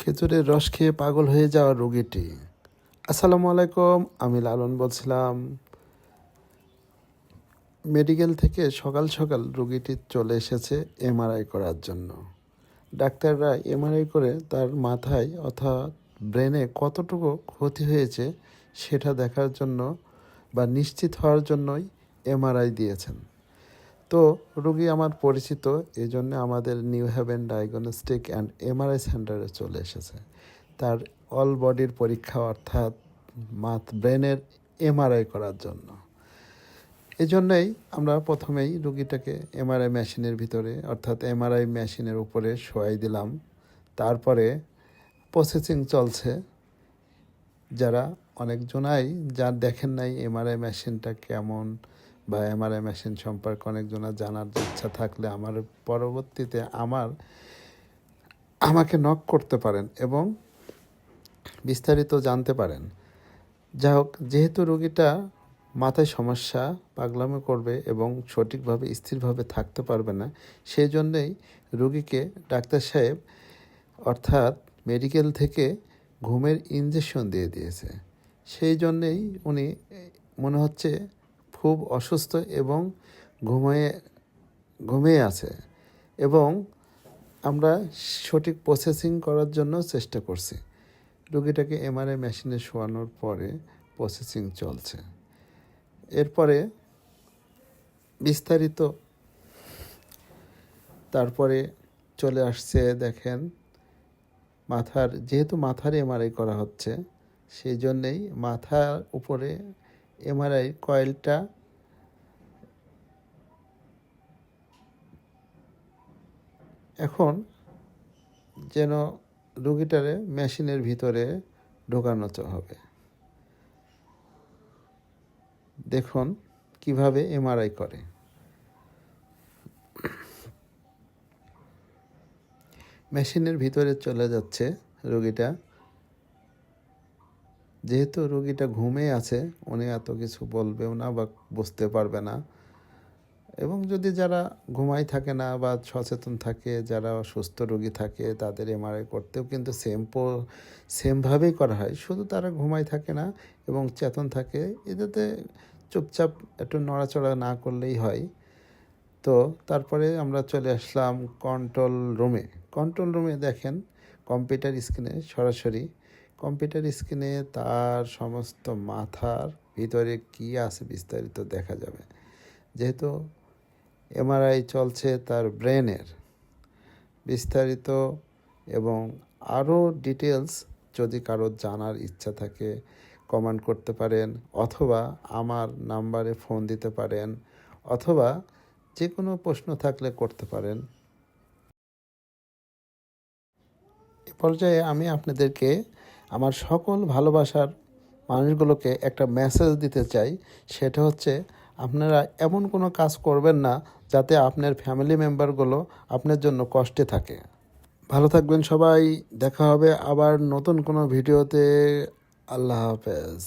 খেজুরের রস খেয়ে পাগল হয়ে যাওয়া রোগীটি। আসসালামু আলাইকুম, আমি লালন বলছিলাম। মেডিকেল থেকে সকাল সকাল রোগীটি চলে এসেছে এমআরআই করার জন্য। ডাক্তাররা এমআরআই করে তার মাথায় অর্থাৎ ব্রেনে কতটুকু ক্ষতি হয়েছে সেটা দেখার জন্য বা নিশ্চিত হওয়ার জন্যই এমআরআই দিয়েছেন। তো রোগী আমার পরিচিত, এই জন্য আমাদের New Haven Diagnostic and MRI সেন্টারে চলে এসেছে তার অল বডির পরীক্ষা অর্থাৎ ব্রেনের এমআরআই করার জন্য। এই জন্যই আমরা প্রথমেই রুগীটাকে এমআরআই মেশিনের ভিতরে অর্থাৎ এমআরআই মেশিনের উপরে শোয়াই দিলাম। তারপরে প্রসেসিং চলছে। যারা অনেকজনাই দেখেন নাই এমআরআই মেশিনটা কেমন বা এমআরআই মেশিন সম্পর্কে অনেকজনের জানার ইচ্ছা থাকলে আমার পরবর্তীতে আমাকে নক করতে পারেন এবং বিস্তারিত জানতে পারেন। যাই হোক, যেহেতু রোগীটা মাথায় সমস্যা, পাগলামি করবে এবং সঠিকভাবে স্থিরভাবে থাকতে পারবে না, সেই জন্যেই রোগীকে ডাক্তার সাহেব অর্থাৎ মেডিকেল থেকে ঘুমের ইনজেকশন দিয়ে দিয়েছে। সেই জন্যেই উনি মনে হচ্ছে খুব অসুস্থ এবং ঘুমিয়ে আছে এবং আমরা সঠিক প্রসেসিং করার জন্য চেষ্টা করছি। রোগীটাকে এমআরআই মেশিনে শোয়ানোর পরে প্রসেসিং চলছে। এরপরে বিস্তারিত তারপরে চলে আসছে। দেখেন, যেহেতু মাথার এমআরআই করা হচ্ছে, সেই জন্যেই মাথার উপরে এমআরআই কয়েলটা এখন যেন রোগীটারে মেশিনের ভিতরে ঢোকানো হবে। দেখুন কিভাবে এমআরআই করে। মেশিনের ভিতরে চলে যাচ্ছে রোগীটা। যেহেতু রোগীটা ঘুমিয়ে আছে, উনি এত কিছু বলবেও না বা বুঝতে পারবে না। এবং যদি যারা ঘুমাই থাকে না বা সচেতন থাকে, যারা সুস্থ রোগী থাকে, তাদের এমআরআই করতেও কিন্তু সেমভাবেই করা হয়। শুধু তারা ঘুমাই থাকে না এবং চেতন থাকে, এটাতে চুপচাপ একটু নড়াচড়া না করলেই হয়। তো তারপরে আমরা চলে আসলাম কন্ট্রোল রুমে দেখেন কম্পিউটার স্ক্রিনে সরাসরি কম্পিউটার স্ক্রিনে তার সমস্ত মাথার ভিতরে কী আছে বিস্তারিত দেখা যাবে। যেহেতু এমআরআই চলছে তার ব্রেনের বিস্তারিত এবং আরও ডিটেলস যদি কারো জানার ইচ্ছা থাকে কমেন্ট করতে পারেন, অথবা আমার নাম্বারে ফোন দিতে পারেন, অথবা যে কোনো প্রশ্ন থাকলে করতে পারেন। এ পর্যায়ে আমি আপনাদেরকে আমার সকল ভালোবাসার মানুষগুলোকে একটা মেসেজ দিতে চাই। সেটা হচ্ছে, আপনারা এমন কোনো কাজ করবেন না যাতে আপনার ফ্যামিলি মেম্বারগুলো আপনার জন্য কষ্টে থাকে। ভালো থাকবেন সবাই। দেখা হবে আবার নতুন কোনো ভিডিওতে। আল্লাহ হাফেজ।